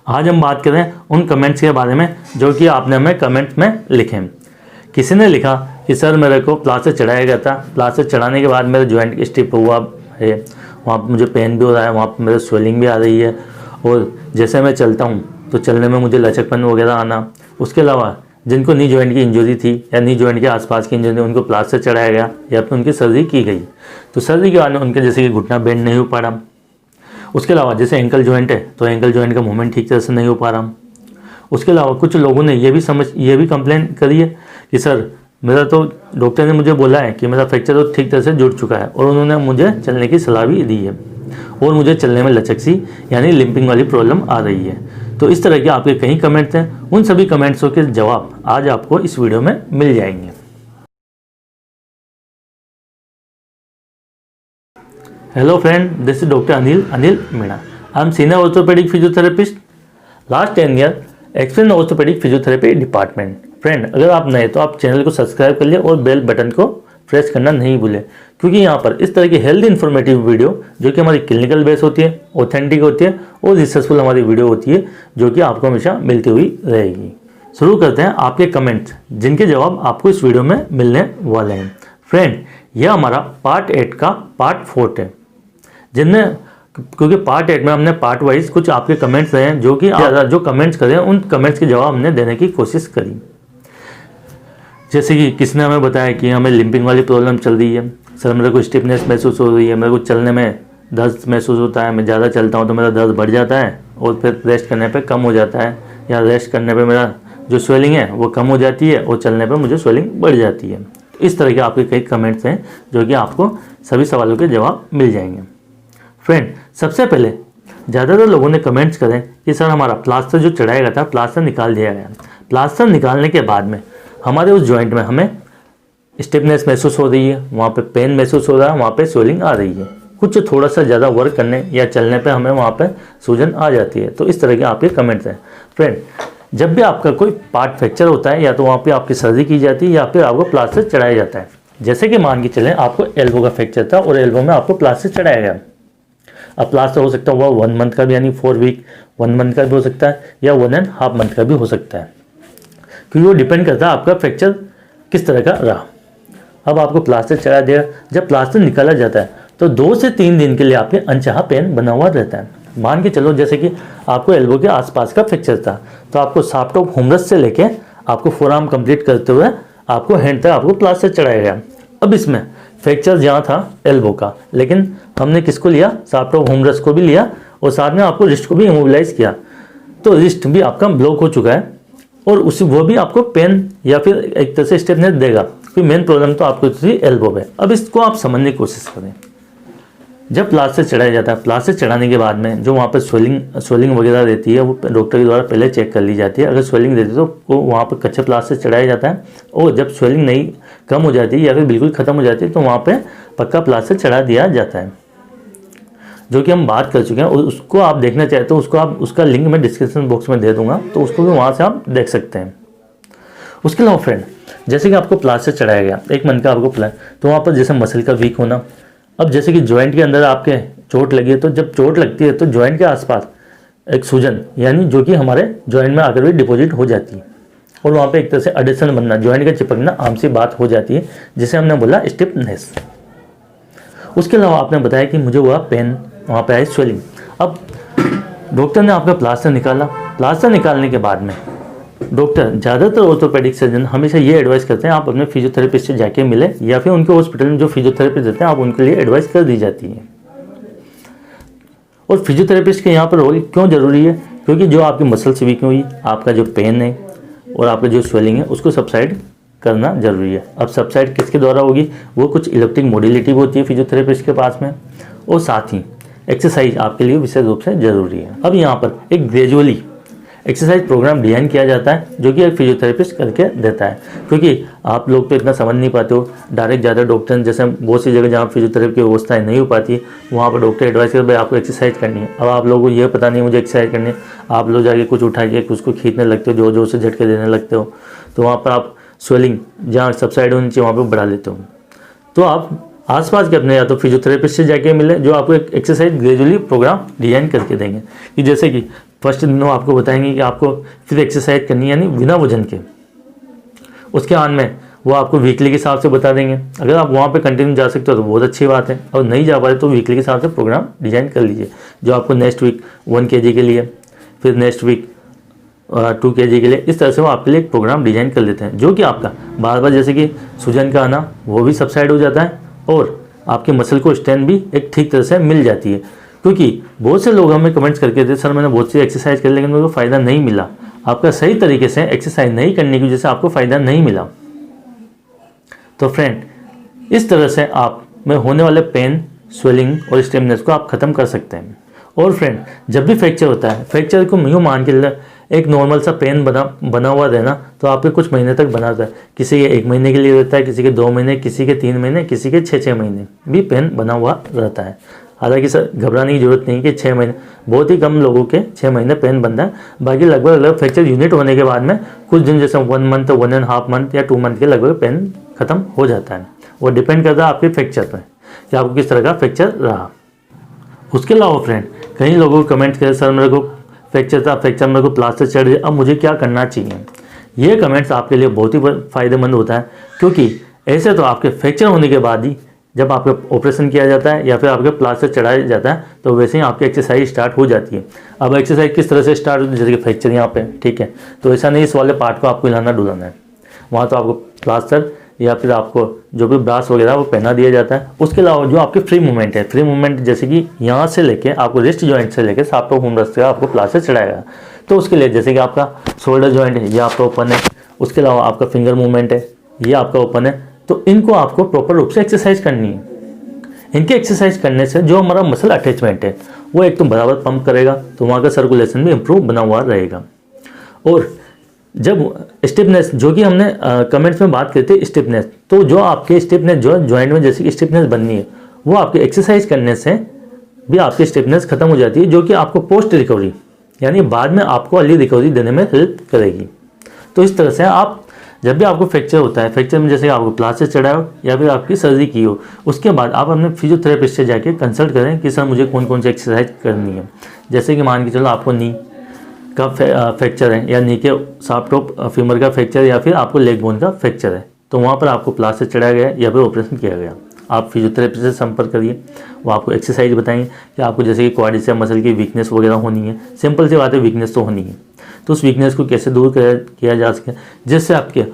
आज हम बात करें उन कमेंट्स के बारे में जो कि आपने हमें कमेंट में लिखे। किसी ने लिखा कि सर मेरे को प्लास्टर चढ़ाया गया था, प्लास्टर चढ़ाने के बाद मेरे जॉइंट स्टिप हुआ है, वहाँ पर मुझे पेन भी हो रहा है, वहाँ पर मेरे स्वेलिंग भी आ रही है और जैसे मैं चलता हूँ तो चलने में मुझे लचकपन वगैरह आना। उसके अलावा जिनको नी जॉइंट की इंजरी थी या नी जॉइंट के आसपास की इंजरी, उनको प्लास्टर चढ़ाया गया या फिर उनकी सर्जरी की गई, तो सर्जरी के बाद उनके जैसे कि घुटना बेंड नहीं हो पा रहा। उसके अलावा जैसे एंकल जॉइंट है तो एंकल जॉइंट का मूवमेंट ठीक तरह से नहीं हो पा रहा। उसके अलावा कुछ लोगों ने ये भी कंप्लेन करी है कि सर मेरा तो डॉक्टर ने मुझे बोला है कि मेरा फ्रैक्चर तो ठीक तरह से जुड़ चुका है और उन्होंने मुझे चलने की सलाह भी दी है और मुझे चलने में लचक सी यानी लिंपिंग वाली प्रॉब्लम आ रही है। तो इस तरह के आपके कई कमेंट्स हैं, उन सभी कमेंट्सों के जवाब आज आपको इस वीडियो में मिल जाएंगे। Hello friend, this is Dr. Anil Meena. I am senior orthopedic physiotherapist. Last 10 years, experience orthopaedic physiotherapy department. Friend, अगर आप नए तो आप चैनल को सब्सक्राइब कर लिए और बेल बटन को प्रेस करना नहीं भूलें, क्योंकि यहाँ पर इस तरह की हेल्थ इन्फॉर्मेटिव वीडियो जो कि हमारी क्लिनिकल बेस होती है, ऑथेंटिक होती है और रिसर्चफुल हमारी वीडियो होती है जो कि आपको हमेशा मिलती हुई रहेगी। शुरू करते हैं आपके कमेंट्स जिनके जवाब आपको इस वीडियो में मिलने वाले हैं। फ्रेंड, यह हमारा पार्ट 8 का पार्ट 4 है, जिनमें क्योंकि पार्ट 8 में हमने पार्ट वाइज कुछ आपके कमेंट्स रहे हैं जो कि जो कमेंट्स करें उन कमेंट्स के जवाब हमने देने की कोशिश करी। जैसे कि किसने हमें बताया कि हमें लिंपिंग वाली प्रॉब्लम चल रही है, सर मेरे को स्टिफनेस महसूस हो रही है, मेरे को चलने में दर्द महसूस होता है, मैं ज़्यादा चलता हूँ तो मेरा दर्द बढ़ जाता है और फिर रेस्ट करने पे कम हो जाता है, या रेस्ट करने पे मेरा जो स्वेलिंग है वो कम हो जाती है और चलने पे मुझे स्वेलिंग बढ़ जाती है। इस तरह के आपके कई कमेंट्स हैं जो कि आपको सभी सवालों के जवाब मिल जाएंगे। फ्रेंड, सबसे पहले ज़्यादातर लोगों ने कमेंट्स करें कि सर हमारा प्लास्टर जो चढ़ाया गया था प्लास्टर निकाल दिया गया। प्लास्टर निकालने के बाद में हमारे उस जॉइंट में हमें स्टिफनेस महसूस हो रही है, वहाँ पे पेन महसूस हो रहा है, वहाँ पे स्वेलिंग आ रही है, कुछ थोड़ा सा ज़्यादा वर्क करने या चलने पे हमें वहाँ पे सूजन आ जाती है। तो इस तरह के आपके कमेंट्स हैं। फ्रेंड, जब भी आपका कोई पार्ट फ्रैक्चर होता है या तो वहाँ पर आपकी सर्जरी की जाती है या फिर आपको प्लास्टर चढ़ाया जाता है। जैसे कि मान के चलें आपको एल्बो का फ्रैक्चर था और एल्बो में आपको प्लास्टर चढ़ाया गया। अब प्लास्टर हो सकता है वो 1 मंथ का भी यानी 4 वीक 1 मंथ का भी हो सकता है या 1.5 मंथ का भी हो सकता है, क्योंकि वो डिपेंड करता है आपका फ्रैक्चर किस तरह का रहा। अब आपको प्लास्टर चढ़ा दिया, जब प्लास्टर निकाला जाता है तो 2 से 3 दिन के लिए आपके अनचाहा पेन बना हुआ रहता है। मान के चलो जैसे कि आपको एल्बो के आसपास का फ्रैक्चर था तो आपको शाफ्ट ऑफ ह्यूमरस से लेके आपको फोरआर्म कंप्लीट करते हुए आपको हैंड तक आपको प्लास्टर चढ़ाया गया। अब इसमें फ्रैक्चर जहाँ था एल्बो का, लेकिन हमने किसको लिया, शाफ्ट ऑफ ह्यूमरस को भी लिया और साथ में आपको रिस्ट को भी इमोबिलाइज किया, तो रिस्ट भी आपका ब्लॉक हो चुका है और उसी वो भी आपको पेन या फिर एक तरह से स्टिफनेस देगा, क्योंकि मेन प्रॉब्लम तो आपको थी एल्बो पे। अब इसको आप समझने की कोशिश करें। जब प्लास्टर चढ़ाया जाता है, प्लास्टर चढ़ाने के बाद में जो वहाँ पर स्वेलिंग वगैरह रहती है वो डॉक्टर के द्वारा पहले चेक कर ली जाती है। अगर स्वेलिंग रहती है तो वो वहाँ पर कच्चा प्लास्टर चढ़ाया जाता है और जब स्वेलिंग नहीं कम हो जाती है या फिर बिल्कुल ख़त्म हो जाती है तो वहाँ पे पक्का प्लास्टर चढ़ा दिया जाता है, जो कि हम बात कर चुके हैं। और उसको आप देखना चाहते तो उसको आप उसका लिंक मैं डिस्क्रिप्शन बॉक्स में दे दूँगा, तो उसको भी वहाँ से आप देख सकते हैं। उसके अलावा फ्रेंड, जैसे कि आपको प्लास्टर चढ़ाया गया 1 मंथ का आपको प्लान, तो वहाँ पर जैसे मसल का वीक होना, अब जैसे कि जॉइंट के अंदर आपके चोट लगी है तो जब चोट लगती है तो जॉइंट के आसपास एक सूजन यानी जो कि हमारे जॉइंट में आकर भी डिपॉजिट हो जाती है और वहाँ पे एक तरह से एडिशन बनना, जॉइंट का चिपकना आम सी बात हो जाती है, जिसे हमने बोला स्टिफनेस। उसके अलावा आपने बताया कि मुझे हुआ पेन, वहाँ पे आई स्वेलिंग। अब डॉक्टर ने आपका प्लास्टर निकाला, प्लास्टर निकालने के बाद में डॉक्टर ज़्यादातर ऑर्थोपेडिक सर्जन हमेशा ये एडवाइस करते हैं आप अपने फिजियोथेरेपिस्ट से जाके मिले या फिर उनके हॉस्पिटल में जो फिजियोथेरेपिस्ट देते हैं आप उनके लिए एडवाइस कर दी जाती है। और फिजियोथेरेपिस्ट के यहाँ पर रोल क्यों जरूरी है, क्योंकि जो आपकी मसल्स वीक हुई, आपका जो पेन है और आपका जो स्वेलिंग है उसको सबसाइड करना जरूरी है। अब सबसाइड किसके द्वारा होगी, वो कुछ इलेक्ट्रिक मोडिलिटी होती है फिजियोथेरेपिस्ट के पास में, और साथ ही एक्सरसाइज आपके लिए विशेष रूप से जरूरी है। अब यहाँ पर एक ग्रेजुअली एक्सरसाइज प्रोग्राम डिजाइन किया जाता है जो कि एक फिजियोथेरेपिस्ट करके देता है, क्योंकि आप लोग तो इतना समझ नहीं पाते हो डायरेक्ट ज़्यादा डॉक्टर, जैसे बहुत सी जगह जहाँ फिजियोथेरेपी की व्यवस्थाएं नहीं हो पाती वहाँ पर डॉक्टर एडवाइस करते भाई आपको एक्सरसाइज करनी है। अब आप लोगों को ये पता नहीं मुझे एक्सरसाइज करनी है, आप लोग जाके कुछ उठा के उसको खींचने लगते हो, जोर जोर से झटके देने लगते हो, तो वहाँ पर आप स्वेलिंग जहाँ सबसाइड होनी चाहिए वहाँ पर बढ़ा लेते हो। तो आप आसपास के अपने या तो फिजियोथेरेपिस्ट से जाके मिले जो आपको एक एक्सरसाइज ग्रेजुअली प्रोग्राम डिजाइन करके देंगे, कि जैसे कि फर्स्ट दिनों आपको बताएंगे कि आपको फिर एक्सरसाइज करनी है यानी बिना वजन के। उसके बाद में वो आपको वीकली के हिसाब से बता देंगे। अगर आप वहाँ पे कंटिन्यू जा सकते हो तो बहुत अच्छी बात है, और नहीं जा पाए तो वीकली के हिसाब से प्रोग्राम डिजाइन कर लीजिए, जो आपको नेक्स्ट वीक 1 kg के लिए, फिर नेक्स्ट वीक 2 kg के लिए, इस तरह से वो आपके लिए एक प्रोग्राम डिजाइन कर लेते हैं, जो कि आपका बार बार जैसे कि सूजन का आना वो भी सबसाइड हो जाता है, और आपके मसल को स्ट्रेंथ भी एक ठीक तरह से मिल जाती है। क्योंकि बहुत से लोग हमें कमेंट्स करके थे, सर मैंने बहुत सी एक्सरसाइज कर लेकिन मेरे को फ़ायदा नहीं मिला। आपका सही तरीके से एक्सरसाइज नहीं करने की वजह से आपको फ़ायदा नहीं मिला। तो फ्रेंड, इस तरह से आप में होने वाले पेन, स्वेलिंग और स्टिफनेस को आप ख़त्म कर सकते हैं। और फ्रेंड, जब भी फ्रैक्चर होता है, फ्रैक्चर को यूँ मान के एक नॉर्मल सा पेन बना हुआ रहना तो आपके कुछ महीने तक बना रहता है। किसी के 1 महीने के लिए रहता है, किसी के 2 महीने, किसी के 3 महीने, किसी के 6 महीने भी पेन बना हुआ रहता है। हालांकि सर घबराने की जरूरत नहीं कि 6 महीने, बहुत ही कम लोगों के 6 महीने पेन बनता है। बाकी लगभग फ्रैक्चर यूनिट होने के बाद में कुछ दिन जैसे 1 मंथ, 1.5 मंथ या 2 मंथ के लगभग पेन खत्म हो जाता है। वो डिपेंड करता है आपके फ्रैक्चर पर कि आपको किस तरह का फ्रैक्चर रहा। उसके अलावा फ्रेंड, कई लोगों को कमेंट करे, सर मेरे को फ्रैक्चर था, फ्रैक्चर मेरे को प्लास्टर चढ़ गया, अब मुझे क्या करना चाहिए। ये कमेंट्स आपके लिए बहुत ही फ़ायदेमंद होता है, क्योंकि ऐसे तो आपके फ्रैक्चर होने के बाद ही जब आपका ऑपरेशन किया जाता है या फिर आपके प्लास्टर चढ़ाया जाता है तो वैसे ही आपकी एक्सरसाइज स्टार्ट हो जाती है। अब एक्सरसाइज किस तरह से स्टार्ट होती है, जैसे कि फ्रैक्चर यहाँ पे, ठीक है, तो ऐसा नहीं इस वाले पार्ट को आपको हिलाना डुलाना है, वहाँ तो आपको प्लास्टर या फिर आपको जो भी ब्रास वगैरह वो पहना दिया जाता है। उसके अलावा जो आपके फ्री मूवमेंट है, फ्री मूवमेंट जैसे कि यहाँ से लेके आपको रिस्ट जॉइंट से लेके साफ्ट ऑफ हुमरस का आपको प्लास्टर चढ़ाएगा, तो उसके लिए जैसे कि आपका शोल्डर जॉइंट है ये आपका ओपन है, उसके अलावा आपका फिंगर मूवमेंट है ये आपका ओपन है, तो इनको आपको प्रॉपर रूप से एक्सरसाइज करनी है। इनके एक्सरसाइज करने से जो हमारा मसल अटैचमेंट है वो एक तो बराबर पंप करेगा, तो वहाँ का सर्कुलेशन भी इम्प्रूव बना हुआ रहेगा। और जब स्टिफनेस, जो कि हमने कमेंट्स में बात की थी स्टिफनेस, तो जो आपके स्टिफनेस जो जॉइंट में जैसे कि स्टिफनेस बननी है वो आपके एक्सरसाइज करने से भी आपकी स्टिफनेस खत्म हो जाती है, जो कि आपको पोस्ट रिकवरी यानी बाद में आपको अर्ली रिकवरी देने में हेल्प करेगी। तो इस तरह से आप जब भी आपको फ्रैक्चर होता है, फ्रैक्चर में जैसे आपको प्लास्टर चढ़ा हो या फिर आपकी सर्जरी की हो, उसके बाद आप अपने फिजियोथेरेपिस्ट से जाके कंसल्ट करें कि सर मुझे कौन कौन सी एक्सरसाइज करनी है। जैसे कि मान के चलो आपको नी का फ्रैक्चर है या नी के साफ्ट ऑफ फीमर का फ्रैक्चर या फिर आपको लेग बोन का फ्रैक्चर है, तो वहाँ पर आपको प्लास्टर चढ़ाया गया या फिर ऑपरेशन किया गया, आप फिजियोथेरेपिस्ट से संपर्क करिए, वो आपको एक्सरसाइज बताएंगे कि आपको जैसे कि क्वाड्रिसेप मसल की वीकनेस वगैरह होनी है, सिंपल सी बात है, वीकनेस तो होनी है, तो उस वीकनेस को कैसे दूर किया जा सके, जिससे आपके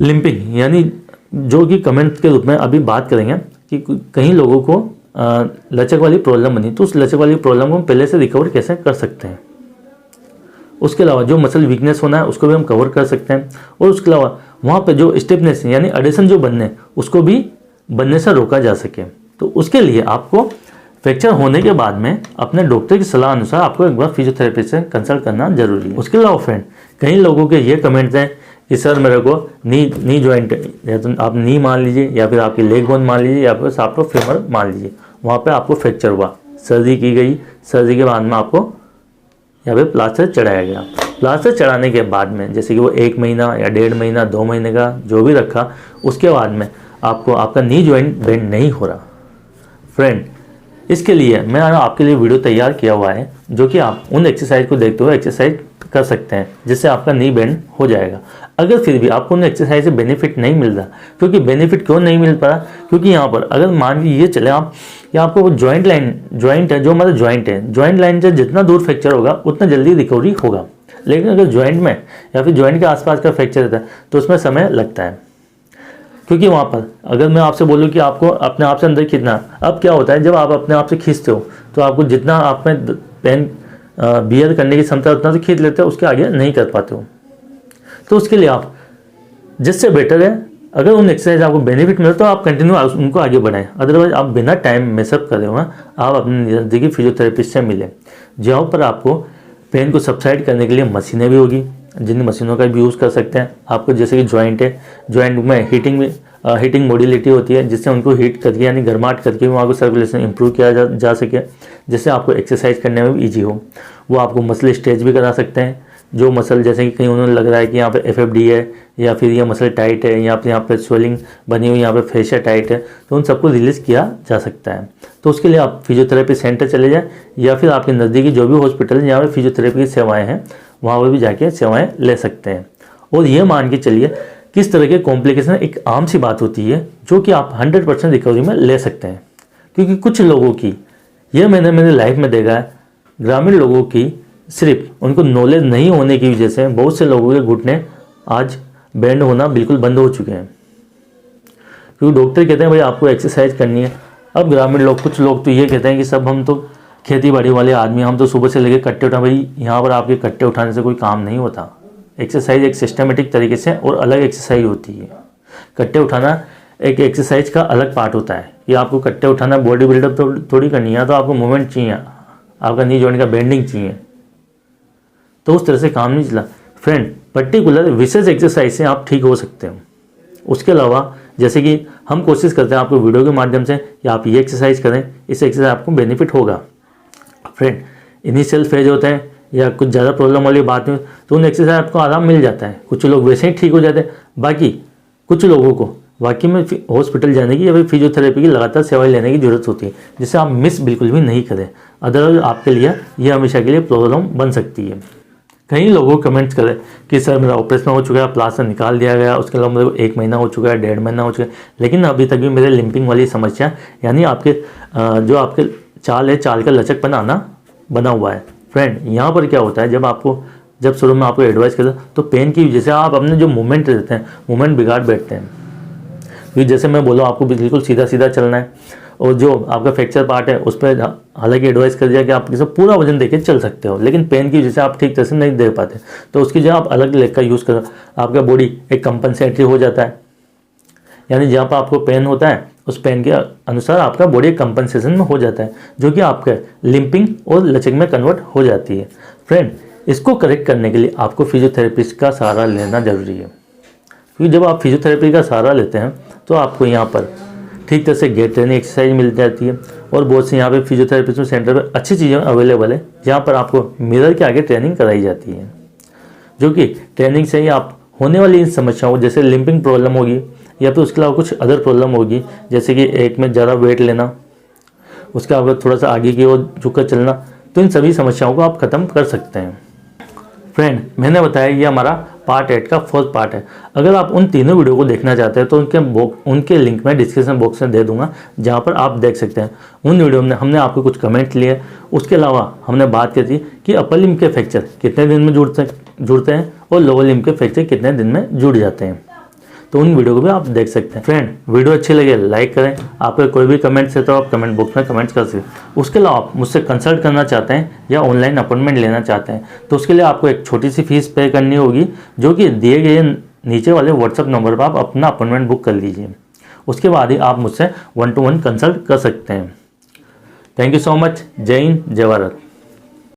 लिम्पिंग यानी जो कि कमेंट के रूप में अभी बात करेंगे कि कई लोगों को लचक वाली प्रॉब्लम बनी, तो उस लचक वाली प्रॉब्लम को हम पहले से रिकवर कैसे कर सकते हैं। उसके अलावा जो मसल वीकनेस होना है उसको भी हम कवर कर सकते हैं, और उसके अलावा वहाँ पे जो स्टिफनेस यानी एडिशन जो बनने उसको भी बनने से रोका जा सके। तो उसके लिए आपको फ्रैक्चर होने के बाद में अपने डॉक्टर की सलाह अनुसार आपको एक बार फिजियोथेरेपिस्ट से कंसल्ट करना जरूरी है। उसके अलावा फ्रेंड, कई लोगों के ये कमेंट्स हैं कि सर मेरे को नी जॉइंट, या तो आप नी मान लीजिए या फिर आपकी लेग बोन मान लीजिए या फिर साफ्ट ऑफ फीमर मान लीजिए, वहाँ पे आपको फ्रैक्चर हुआ, सर्जरी की गई, सर्जरी के बाद में आपको या फिर प्लास्टर चढ़ाया गया। प्लास्टर चढ़ाने के बाद में जैसे कि वो 1 महीना या 1.5 महीना 2 महीने का जो भी रखा, उसके बाद में आपको आपका नी जॉइंट बेंड नहीं हो रहा फ्रेंड, इसके लिए मैं आपके लिए वीडियो तैयार किया हुआ है, जो कि आप उन एक्सरसाइज को देखते हुए एक्सरसाइज कर सकते हैं, जिससे आपका नी बेंड हो जाएगा। अगर फिर भी आपको उन एक्सरसाइज से बेनिफिट नहीं मिल रहा, क्योंकि बेनिफिट क्यों नहीं मिल पा रहा, क्योंकि यहाँ पर अगर मान लीजिए चले आप या आपको वो जॉइंट है जो हमारा जॉइंट है, जॉइंट लाइन से जितना दूर फ्रैक्चर होगा उतना जल्दी रिकवरी होगा। लेकिन अगर जॉइंट में या फिर जॉइंट के आसपास का फ्रैक्चर रहता है तो उसमें समय लगता है, क्योंकि वहाँ पर अगर मैं आपसे बोलूँ कि आपको अपने आप से अंदर खींचना, अब क्या होता है जब आप अपने आप से खींचते हो तो आपको जितना आप में पेन बियर करने की क्षमता उतना तो खींच लेते हो, उसके आगे नहीं कर पाते हो। तो उसके लिए आप जिससे बेटर है, अगर उन एक्सरसाइज आपको बेनिफिट मिले तो आप कंटिन्यू उनको आगे बढ़ाएं, अदरवाइज आप बिना टाइम मेसअप करे हुए आप अपने नज़दीकी फिजियोथेरेपिस्ट से मिलें, जहाँ पर आपको पेन को सबसाइड करने के लिए मशीनें भी होगी, जिन मशीनों का भी यूज़ कर सकते हैं। आपको जैसे कि जॉइंट है, जॉइंट में हीटिंग मोडिलिटी होती है, जिससे उनको हीट करके यानी गर्माहट करके वहाँ को सर्कुलेशन इंप्रूव किया जा सके, जिससे आपको एक्सरसाइज करने में भी ईजी हो। वो आपको मसल स्ट्रेच भी करा सकते हैं, जो मसल, जैसे कि कहीं उन्होंने लग रहा है कि यहाँ पे FFD है या फिर ये मसल टाइट है या फिर यहाँ पे स्वेलिंग बनी हुई, यहाँ पे फेशिया टाइट है, तो उन सबको रिलीज़ किया जा सकता है। तो उसके लिए आप फिजियोथेरेपी सेंटर चले जाएँ या फिर आपके नज़दीकी जो भी हॉस्पिटल है जहाँ पे फिजियोथेरेपी की सेवाएँ हैं वहाँ पर भी जाके सेवाएँ ले सकते हैं। और ये मान के चलिए किस तरह के कॉम्प्लिकेशन एक आम सी बात होती है जो कि आप 100% रिकवरी में ले सकते हैं। क्योंकि कुछ लोगों की, ये मैंने मेरी लाइफ में देखा है, ग्रामीण लोगों की सिर्फ उनको नॉलेज नहीं होने की वजह से बहुत से लोगों के घुटने आज बेंड होना बिल्कुल बंद हो चुके हैं। क्योंकि डॉक्टर कहते हैं भाई आपको एक्सरसाइज करनी है। अब ग्रामीण लोग, कुछ लोग तो ये कहते हैं कि सब हम तो खेती बाड़ी वाले आदमी, हम तो सुबह से लेकर कट्टे उठा, भाई यहाँ पर आपके कट्टे उठाने से कोई काम नहीं होता। एक्सरसाइज एक सिस्टमेटिक तरीके से और अलग एक्सरसाइज होती है। कट्टे उठाना एक एक्सरसाइज का अलग पार्ट होता है कि आपको कट्टे उठाना बॉडी बिल्डअप तो थोड़ी करनी है, तो आपको मूवमेंट चाहिए, आपका नी जॉइंट का बेंडिंग चाहिए, तो उस तरह से काम नहीं चला। फ्रेंड, पर्टिकुलर विशेष एक्सरसाइज से आप ठीक हो सकते हो। उसके अलावा जैसे कि हम कोशिश करते हैं आपको वीडियो के माध्यम से कि आप ये एक्सरसाइज करें, इस एक्सरसाइज आपको बेनिफिट होगा। फ्रेंड, इनिशियल फेज होते हैं या कुछ ज़्यादा प्रॉब्लम वाली बात नहीं तो उन एक्सरसाइज आपको आराम मिल जाता है। कुछ लोग वैसे ही ठीक हो जाते हैं, बाकी कुछ लोगों को वाकई में हॉस्पिटल जाने की या फिर फिजियोथेरेपी की लगातार सेवाएं लेने की जरूरत होती है, जिसे आप मिस बिल्कुल भी नहीं करें। अदरवाइज आपके लिए यह हमेशा के लिए प्रॉब्लम बन सकती है। कई लोगों को कमेंट्स करें कि सर मेरा ऑपरेशन हो चुका है, प्लास्टर निकाल दिया गया, उसके अलावा मेरे को 1 महीना हो चुका है, 1.5 महीना हो चुका है, लेकिन अभी तक भी मेरे लिंपिंग वाली समस्या, यानी आपके जो आपके चाल है, चाल का लचकपन आना बना हुआ है। फ्रेंड, यहाँ पर क्या होता है, जब शुरू में आपको एडवाइस करता तो पेन की वजह से आप अपने जो मूवमेंट रहते हैं मूवमेंट बिगाड़ बैठते हैं। क्योंकि जैसे मैं बोला आपको बिल्कुल सीधा सीधा चलना है, और जो आपका फ्रैक्चर पार्ट है उस पर हालांकि एडवाइस कर दिया कि आप इसे पूरा वजन देके चल सकते हो, लेकिन पेन की वजह से आप ठीक तरह से नहीं दे पाते, तो उसकी जगह आप अलग लेग का यूज़ करो। आपका बॉडी एक कंपनसेटरी हो जाता है, यानी जहाँ पर आपको पेन होता है उस पेन के अनुसार आपका बॉडी कंपनसेशन में हो जाता है, जो कि आपके लिंपिंग और लचक में कन्वर्ट हो जाती है। फ्रेंड, इसको करेक्ट करने के लिए आपको फिजियोथेरेपिस्ट का सहारा लेना जरूरी है। क्योंकि जब आप फिजियोथेरेपी का सहारा लेते हैं तो आपको यहाँ पर ठीक तरह से गेट ट्रेनिंग एक्सरसाइज मिल जाती है, और बहुत से यहाँ पे फिजियोथेरेपिस्ट सेंटर पर अच्छी चीज़ें अवेलेबल है, जहाँ पर आपको मिरर के आगे ट्रेनिंग कराई जाती है, जो कि ट्रेनिंग से ही आप होने वाली इन समस्याओं जैसे लिंपिंग प्रॉब्लम होगी या फिर उसके अलावा कुछ अदर प्रॉब्लम होगी, जैसे कि एक में ज़्यादा वेट लेना, उसके अलावा थोड़ा सा आगे की ओर झुककर चलना, तो इन सभी समस्याओं को आप ख़त्म कर सकते हैं। फ्रेंड, मैंने बताया ये हमारा पार्ट 8 का 4th पार्ट है। अगर आप उन तीनों वीडियो को देखना चाहते हैं तो उनके लिंक मैं डिस्क्रिप्शन बॉक्स में दे दूंगा, जहां पर आप देख सकते हैं। उन वीडियो में हमने आपको कुछ कमेंट लिए, उसके अलावा हमने बात की थी कि अपर लिम्ब के फ्रैक्चर कितने दिन में जुड़ते हैं और लोअर लिम्ब के फ्रैक्चर कितने दिन में जुड़ जाते हैं, तो उन वीडियो को भी आप देख सकते हैं। फ्रेंड, वीडियो अच्छी लगे लाइक करें, आपका कोई भी कमेंट्स है तो आप कमेंट बॉक्स में कमेंट्स कर सकते हैं। उसके अलावा आप मुझसे कंसल्ट करना चाहते हैं या ऑनलाइन अपॉइंटमेंट लेना चाहते हैं तो उसके लिए आपको एक छोटी सी फीस पे करनी होगी, जो कि दिए गए नीचे वाले व्हाट्सअप नंबर पर आप अपना अपॉइंटमेंट बुक कर लीजिए। उसके बाद ही आप मुझसे 1-to-1 कंसल्ट कर सकते हैं। Thank you so much. जय हिंद, जय भारत।